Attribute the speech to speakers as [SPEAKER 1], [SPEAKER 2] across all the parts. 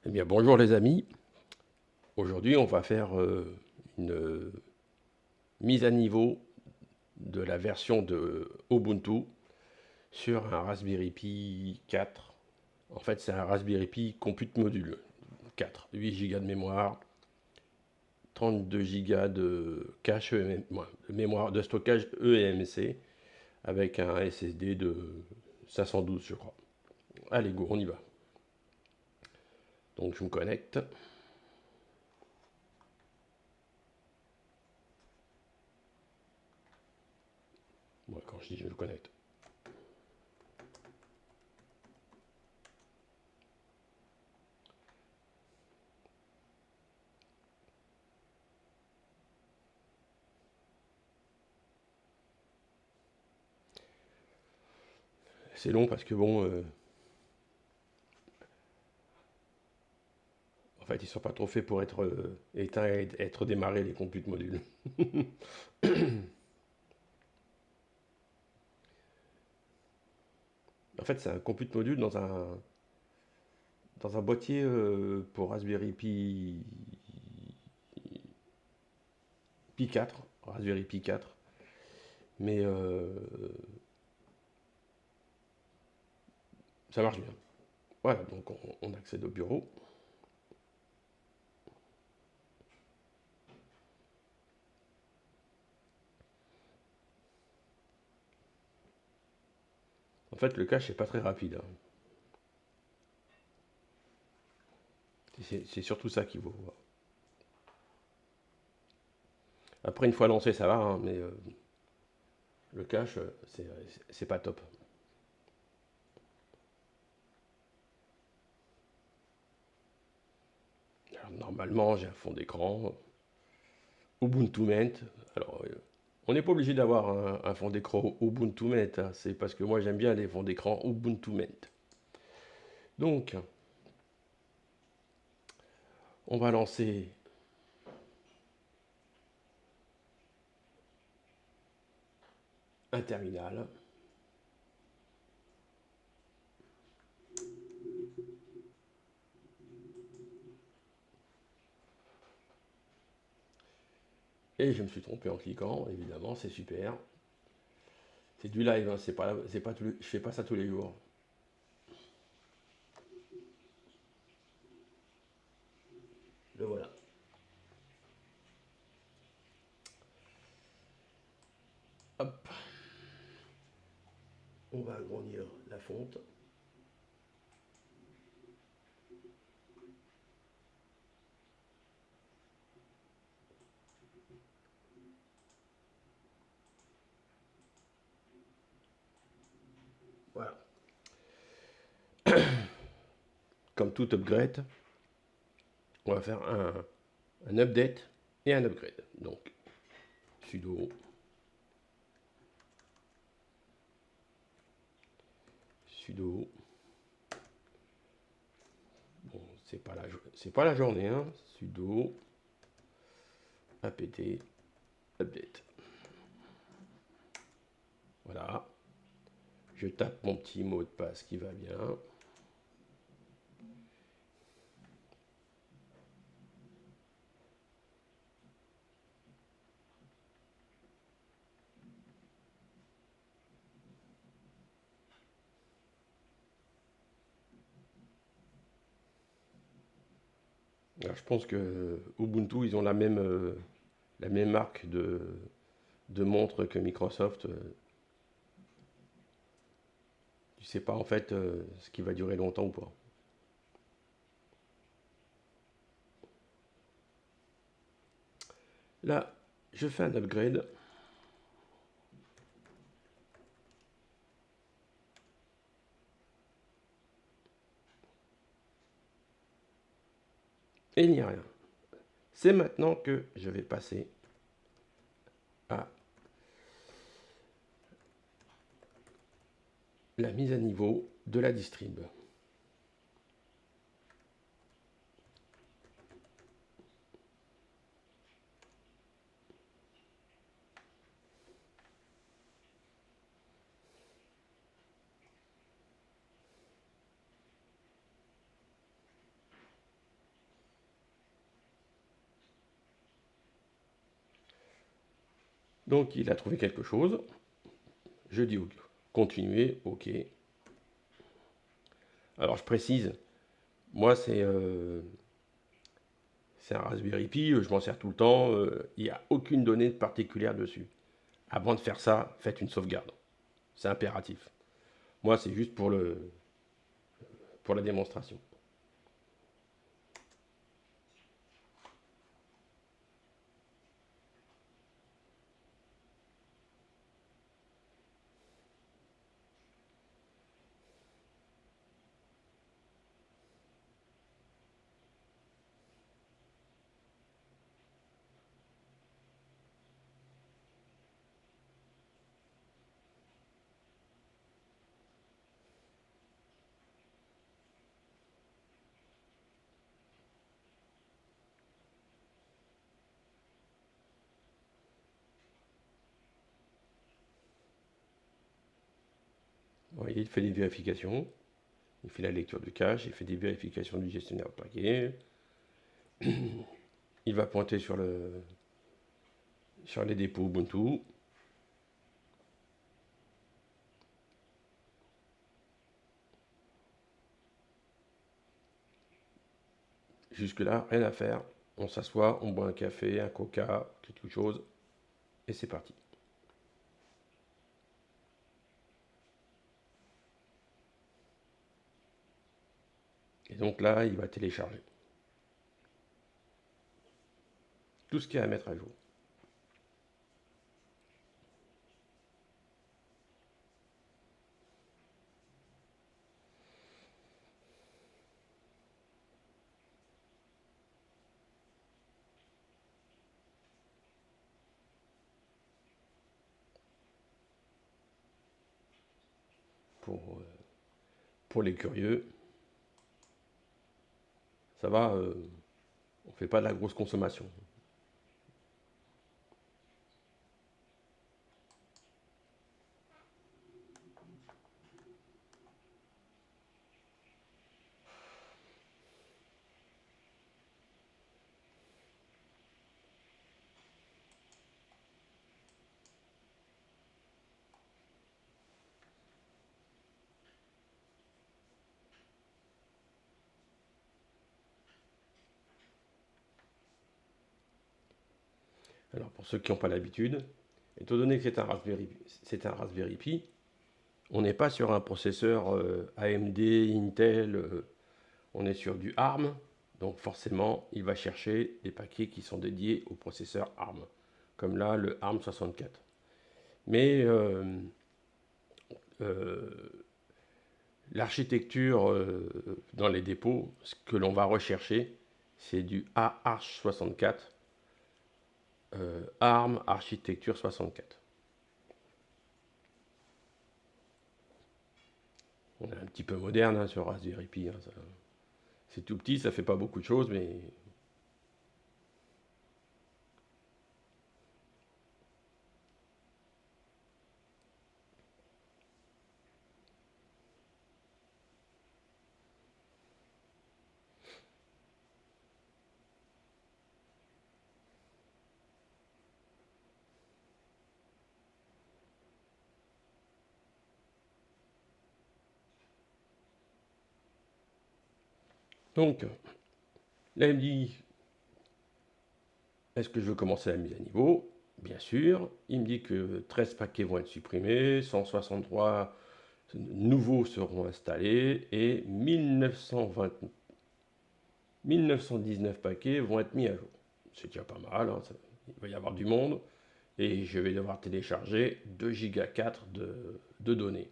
[SPEAKER 1] Eh bien, bonjour les amis. Aujourd'hui, on va faire une mise à niveau de la version de Ubuntu sur un Raspberry Pi 4. En fait, c'est un Raspberry Pi Compute Module 4, 8 Go de mémoire, 32 Go de cache de mémoire de stockage eMMC avec un SSD de 512, je crois. Allez, go, on y va. Donc, je me connecte. Moi, quand je dis je me connecte, c'est long parce que bon, en fait, ils sont pas trop faits pour être éteints et être démarrés, les computes modules. En fait, c'est un compute module dans un boîtier pour Raspberry Pi 4, Raspberry Pi 4. Mais ça marche bien. Voilà, donc on accède au bureau. En fait, le cache n'est pas très rapide, hein. C'est surtout ça qu'il faut voir. Après, une fois lancé, ça va, hein, mais le cache, c'est pas top. Alors, normalement, j'ai un fond d'écran Ubuntu Mint. Alors, on n'est pas obligé d'avoir un fond d'écran Ubuntu Mint, hein. C'est parce que moi j'aime bien les fonds d'écran Ubuntu Mint. Donc, on va lancer un terminal. Et je me suis trompé en cliquant, évidemment, c'est super. C'est du live, hein, c'est pas je fais pas ça tous les jours. Le voilà. Hop, on va agrandir la fonte. Voilà. Comme tout upgrade, on va faire un update et un upgrade. Donc, sudo sudo. Bon, c'est pas la journée, hein. Sudo apt update. Voilà. Je tape mon petit mot de passe qui va bien. Alors, je pense que Ubuntu, ils ont la même marque de montre que Microsoft. Tu sais pas en fait ce qui va durer longtemps ou pas. Là, je fais un upgrade. Et il n'y a rien. C'est maintenant que je vais passer à la mise à niveau de la distrib. Donc il a trouvé quelque chose. Je dis OK. Continuer, OK. Alors je précise, moi c'est un Raspberry Pi, je m'en sers tout le temps, il n'y a aucune donnée particulière dessus. Avant de faire ça, faites une sauvegarde. C'est impératif. Moi c'est juste pour la démonstration. Vous voyez, il fait des vérifications, il fait la lecture du cache, il fait des vérifications du gestionnaire de paquet, il va pointer sur les dépôts Ubuntu. Jusque-là, rien à faire. On s'assoit, on boit un café, un coca, quelque chose, et c'est parti. Et donc là, il va télécharger tout ce qu'il y a à mettre à jour. Pour, euh, pour les curieux, ça va, on ne fait pas de la grosse consommation. Alors pour ceux qui n'ont pas l'habitude, étant donné que c'est un Raspberry Pi, on n'est pas sur un processeur AMD, Intel, on est sur du ARM, donc forcément il va chercher des paquets qui sont dédiés au processeur ARM, comme là le ARM 64. Mais l'architecture dans les dépôts, ce que l'on va rechercher, c'est du AArch64, ARM architecture 64. On est un petit peu moderne hein, sur Raspberry Pi. Hein, c'est tout petit, ça fait pas beaucoup de choses, mais donc là il me dit est-ce que je veux commencer la mise à niveau? Bien sûr. Il me dit que 13 paquets vont être supprimés, 163 nouveaux seront installés et 1919 paquets vont être mis à jour. C'est déjà pas mal, hein, il va y avoir du monde et je vais devoir télécharger 2 Go 4 de données.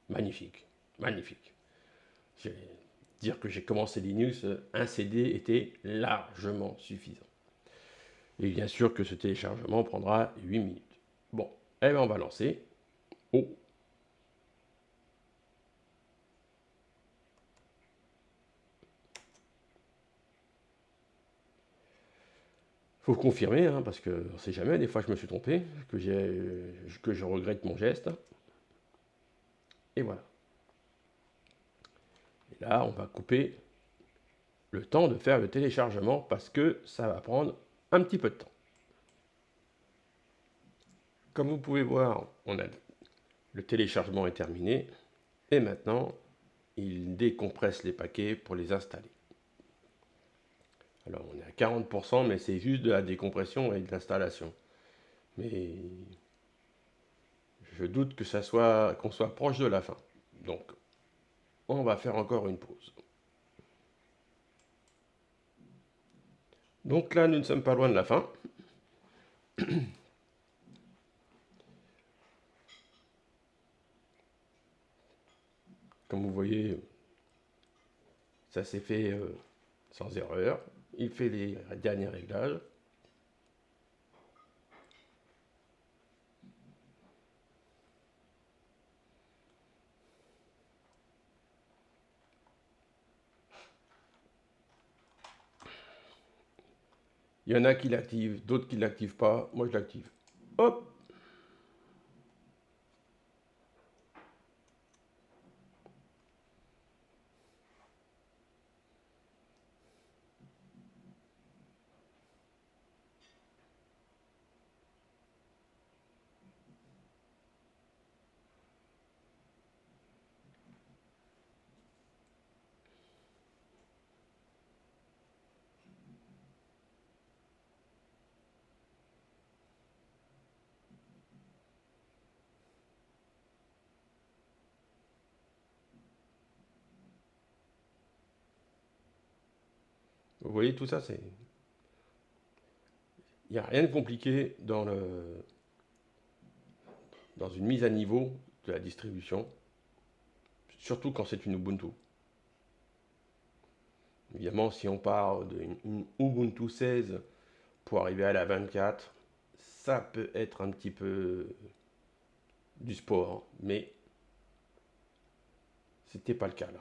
[SPEAKER 1] Magnifique, magnifique. Je vais dire que j'ai commencé Linux, un CD était largement suffisant. Et bien sûr que ce téléchargement prendra 8 minutes. Bon, eh bien on va lancer. Oh, faut confirmer, hein, parce qu'on ne sait jamais, des fois je me suis trompé, que je regrette mon geste. Et voilà. Et là, on va couper le temps de faire le téléchargement parce que ça va prendre un petit peu de temps. Comme vous pouvez voir, le téléchargement est terminé et maintenant il décompresse les paquets pour les installer. Alors on est à 40%, mais c'est juste de la décompression et de l'installation. Mais je doute que qu'on soit proche de la fin. Donc on va faire encore une pause. Donc là, nous ne sommes pas loin de la fin. Comme vous voyez, ça s'est fait sans erreur. Il fait les derniers réglages. Il y en a qui l'activent, d'autres qui ne l'activent pas. Moi, je l'active. Hop! Vous voyez, tout ça, il n'y a rien de compliqué dans une mise à niveau de la distribution, surtout quand c'est une Ubuntu. Évidemment, si on part d'une Ubuntu 16 pour arriver à la 24, ça peut être un petit peu du sport, mais c'était pas le cas là.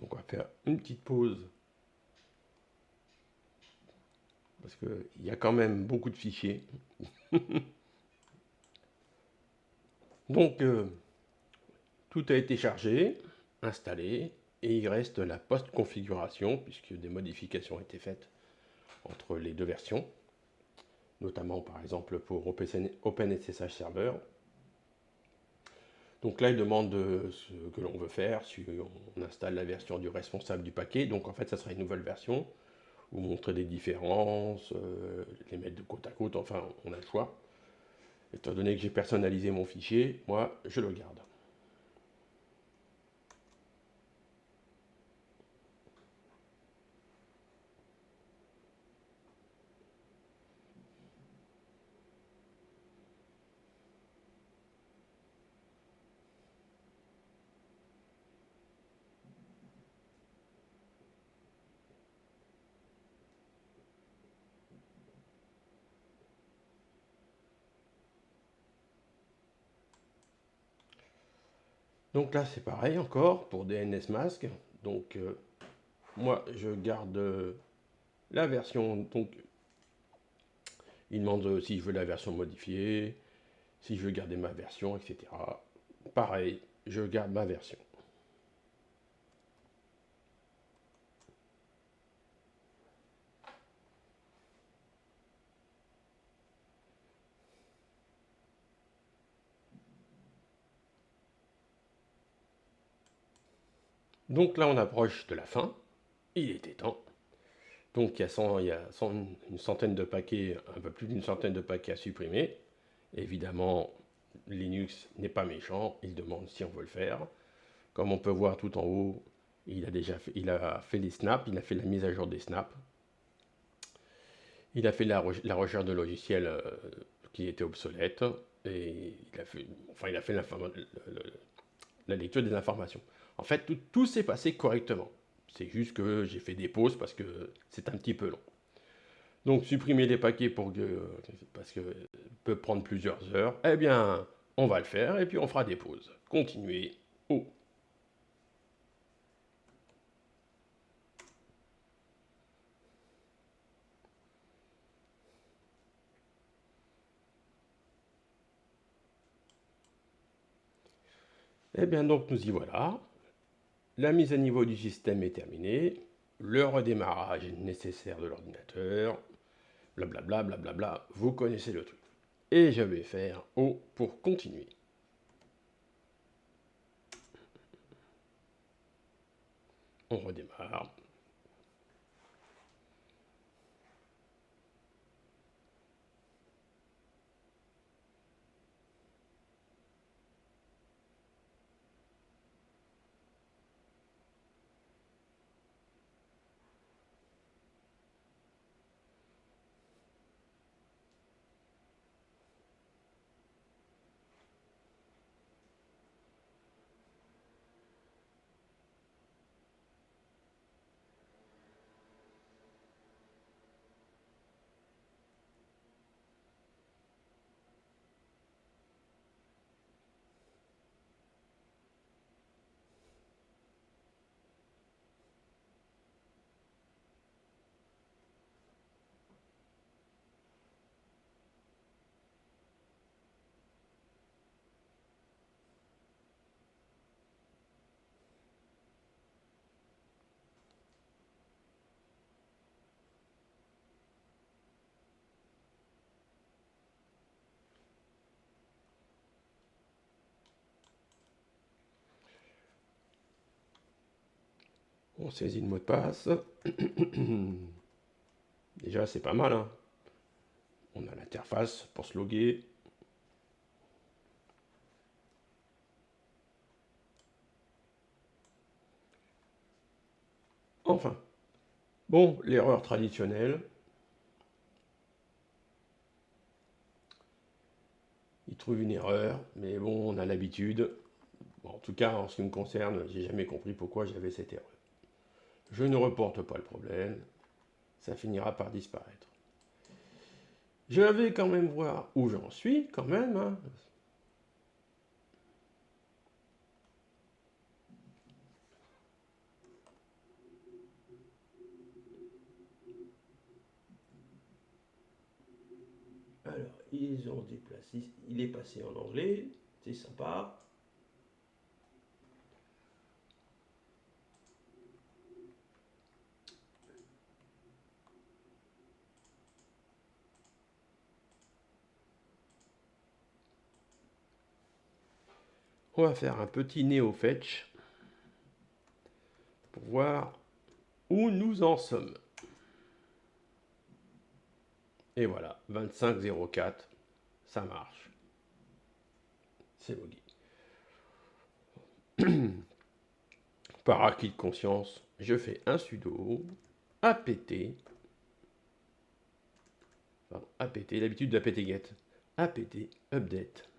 [SPEAKER 1] Donc on va faire une petite pause parce qu'il y a quand même beaucoup de fichiers. Donc tout a été chargé, installé, et il reste la post-configuration puisque des modifications ont été faites entre les deux versions, notamment par exemple pour OpenSSH Server. Donc là, il demande ce que l'on veut faire, si on installe la version du responsable du paquet. Donc en fait, ça sera une nouvelle version, vous montrer des différences, les mettre de côte à côte, enfin, on a le choix. Étant donné que j'ai personnalisé mon fichier, moi, je le garde. Donc là, c'est pareil encore pour DNS Mask. Donc moi, je garde la version. Donc, il demande si je veux la version modifiée, si je veux garder ma version, etc. Pareil, je garde ma version. Donc là, on approche de la fin. Il était temps. Donc il y a une centaine de paquets, un peu plus d'une centaine de paquets à supprimer. Évidemment, Linux n'est pas méchant, il demande si on veut le faire. Comme on peut voir tout en haut, il a fait les snaps, il a fait la mise à jour des snaps. Il a fait la recherche de logiciels qui étaient obsolètes et il a fait la lecture des informations. En fait, tout s'est passé correctement. C'est juste que j'ai fait des pauses parce que c'est un petit peu long. Donc supprimer les paquets parce que peut prendre plusieurs heures, eh bien, on va le faire et puis on fera des pauses. Continuer. Oh. Eh bien, donc nous y voilà. La mise à niveau du système est terminée. Le redémarrage nécessaire de l'ordinateur. Blablabla, blablabla. Vous connaissez le truc. Et je vais faire O pour continuer. On redémarre. On saisit le mot de passe. Déjà, c'est pas mal, hein. On a l'interface pour se loguer. Enfin. Bon, l'erreur traditionnelle. Il trouve une erreur, mais bon, on a l'habitude. Bon, en tout cas, en ce qui me concerne, j'ai jamais compris pourquoi j'avais cette erreur. Je ne reporte pas le problème. Ça finira par disparaître. Je vais quand même voir où j'en suis, quand même, hein. Alors, ils ont déplacé, il est passé en anglais, c'est sympa. On va faire un petit néo-fetch pour voir où nous en sommes. Et voilà, 2504, ça marche. C'est logué. Par acquis de conscience, je fais un sudo apt, l'habitude d'apt get, apt update.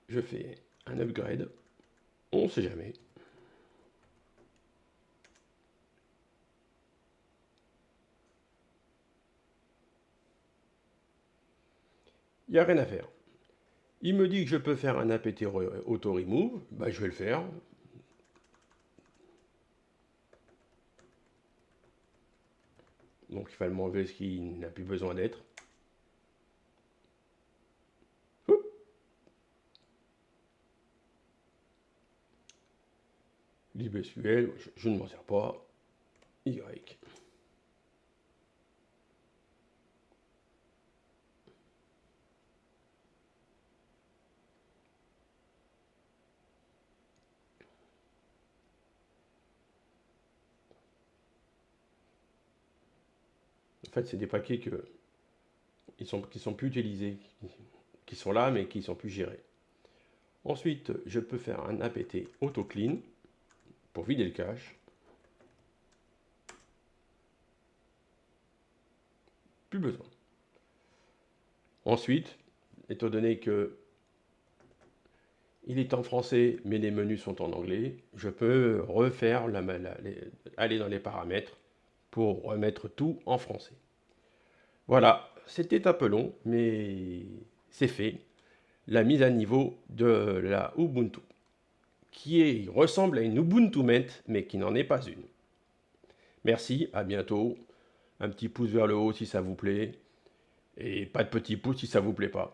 [SPEAKER 1] Je fais un upgrade, on ne sait jamais. Il n'y a rien à faire. Il me dit que je peux faire un apt auto-remove, bah, je vais le faire. Donc il fallait m'enlever ce qui n'a plus besoin d'être. LibSQL, je ne m'en sers pas. Y. En fait, c'est des paquets qui sont plus utilisés, qui sont là, mais qui ne sont plus gérés. Ensuite, je peux faire un apt auto-clean pour vider le cache. Plus besoin. Ensuite, étant donné que il est en français, mais les menus sont en anglais, je peux refaire aller dans les paramètres pour remettre tout en français. Voilà, c'était un peu long, mais c'est fait. La mise à niveau de la Ubuntu, ressemble à une Ubuntu Mint, mais qui n'en est pas une. Merci, à bientôt. Un petit pouce vers le haut si ça vous plaît, et pas de petit pouce si ça vous plaît pas.